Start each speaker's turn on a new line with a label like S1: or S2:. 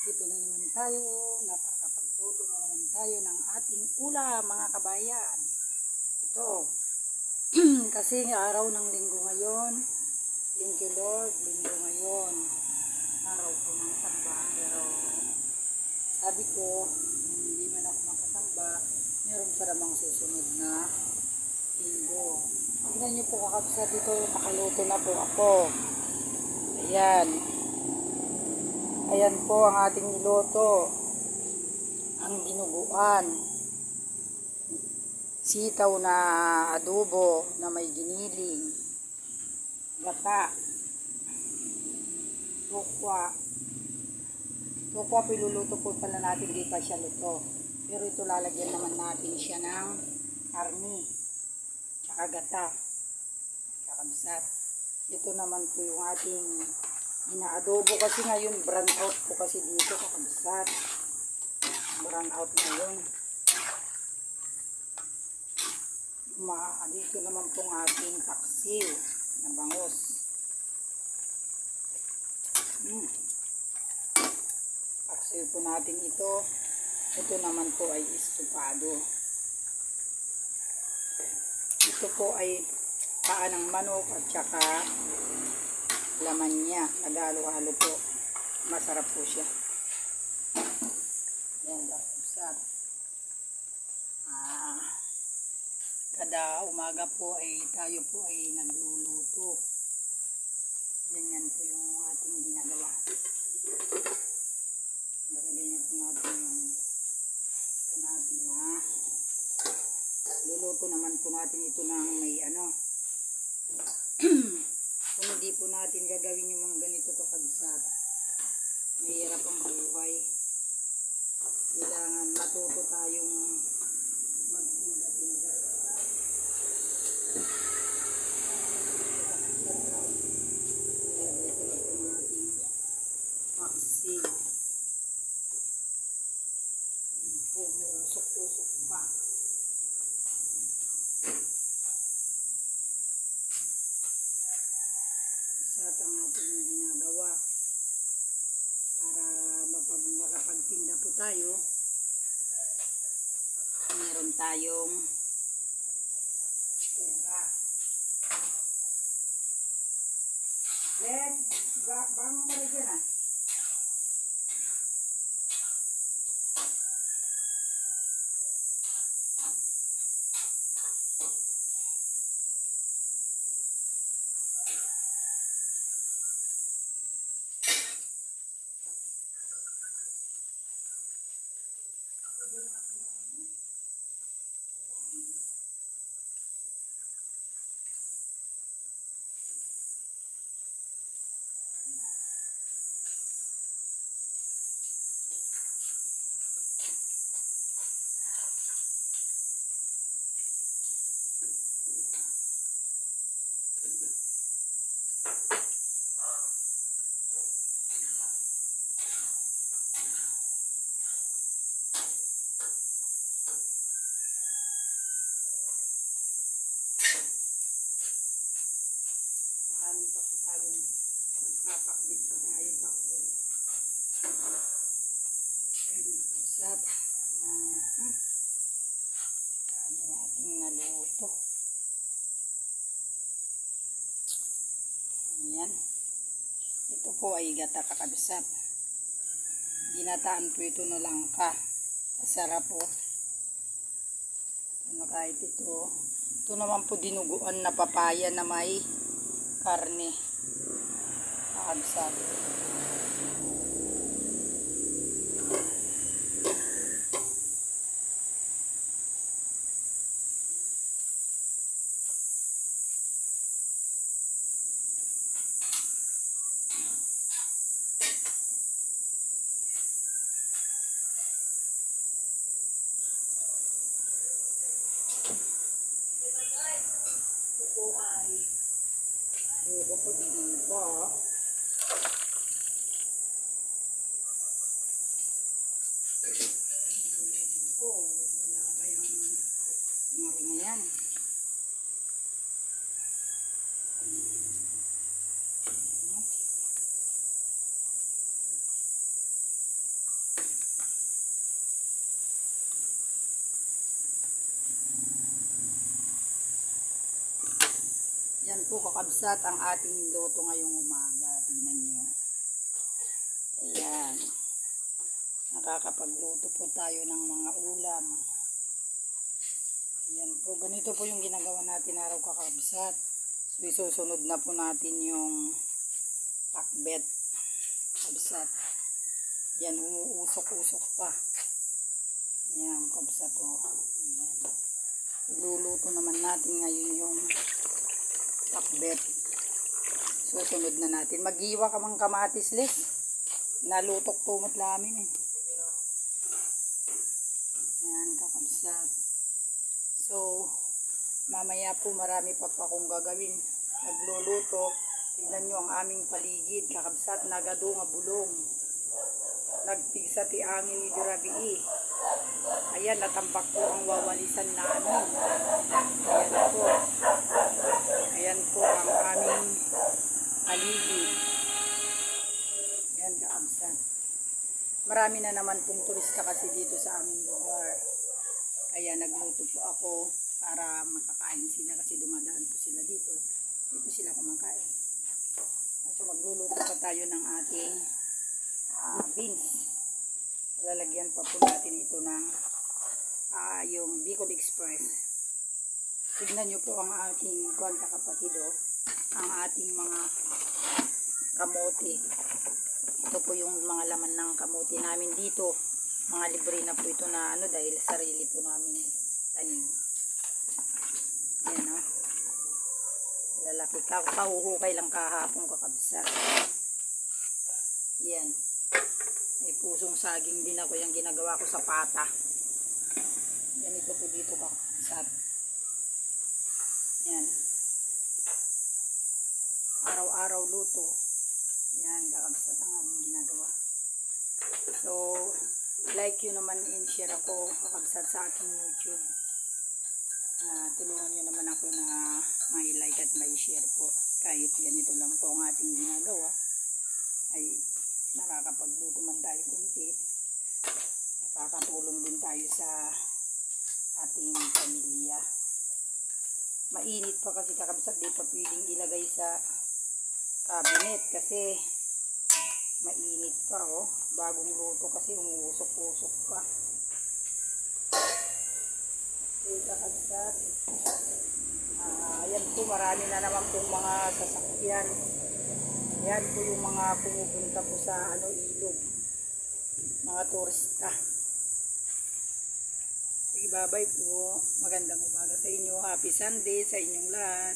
S1: Ito na naman tayo, nakakapagluto na naman tayo ng ating ulam mga kabayan. Ito, kasi araw ng linggo ngayon, thank you Lord, linggo ngayon, araw ko ng samba. Pero sabi ko, hindi man ako makasamba, meron pa namang susunod na linggo. Tignan nyo po kakabsat dito, nakaluto na po ako. Ayan. Ayan po ang ating niluto. Ang dinuguan. Sitaw na adobo na may giniling. Gata. Tukwa. Tukwa piluluto po pala natin, di pa siya luto. Pero ito lalagyan naman natin siya ng karni. Tsaka gata. Kakabsat. Ito naman po yung ating inaadobo kasi ngayon brown out po kasi dito kakabsat. Brown out ngayon. Dito naman pong ating paksiw na bangus. Paksiw po natin ito. Ito naman po ay estupado. Ito po ay paa ng manok at saka laman niya. Naghalo-halo po. Masarap po siya. Ayan, kakabsat. Kada umaga po ay tayo po ay nagluluto. Ganyan po yung ating ginagawa. Nalagay na po natin yung ito natin na luluto naman po natin ito ng may kung hindi po natin gagawin yung mga ganito kakabsat, mahirap ang buhay. Kailangan matuto tayong magtinda-tinda. Nilagay ko lang po natin paksig. Usok-usok pa. At ang ating ginagawa para nakapagtinda po tayo, meron tayong pera. Bangon ka rin dyan . Marami pa po tayong magpapakbit pa tayo pakbit. Ayan, nakabsat. Dami nating naluto. Ayan. Ito po ay gata kakabsat. Ginataan po ito no langka. Masarap po. Ito na kahit ito. Ito naman po dinuguan na papaya na may karne. Kakabsat. Bakit hindi pa? Wala pa yung mga na yan. Yan po kakabsat ang ating luto ngayong umaga. Tingnan nyo. Ayan. Nakakapagluto po tayo ng mga ulam. Ayan po. Ganito po yung ginagawa natin araw kakabsat. So isusunod na po natin yung pakbet. Kabsat. Yan, umuusok-usok pa. Ayan, kabsat po. Ayan. Luluto naman natin ngayon yung pakbet. Susunod na natin. Maghiwa ka mang kamatis, Les. Nalutok tumot lamin eh. Ayan, kakabsat. So, mamaya po marami pa akong gagawin. Nagluluto. Tignan nyo ang aming paligid. Kakabsat, nagado nga bulong. Nagpigsa ti angin ni Dirabii. Ayan, natambak po ang wawalisan namin. Ayan po. Ayan po ang aming paligid. Ayan, kakabsat. Marami na naman pong turista kasi dito sa aming lugar. Kaya nagluto po ako para makakain sila kasi dumadaan po sila dito. Dito sila kumakain. So magluluto pa tayo ng ating beans. Lalagyan pa po natin ito ng yung Bicol Express. Tignan nyo po ang ating kwanta kapatid, ang ating mga kamote. Ito po yung mga laman ng kamote namin dito. Mga libre na po ito na dahil sarili po namin tanim. Yan lalaki. Kahuhukay lang kahapon kakabsat. Yan. May pusong saging din ako yung ginagawa ko sa pata. Ganito po dito kakabsat. Yan. Araw-araw luto. Yan, kakabsat ang aming ginagawa. So, like yun naman in-share ako kakabsat sa aking YouTube. Tulungan nyo naman ako na may like at may share po. Kahit ganito lang po ang ating ginagawa. Ay nakakapagluto man tayo kunti. Nakakatulong din tayo sa ating pamilya. Mainit pa kasi kakabsat, di pa pwedeng ilagay sa cabinet kasi mainit pa bagong luto kasi umuusok-usok pa. Okay kakabsat, ayan po, marami na naman pong mga sasakyan. Ayan po yung mga pumupunta po sa ilog, mga turista. Sige, bye-bye po. Magandang umaga sa inyo. Happy Sunday sa inyong lahat.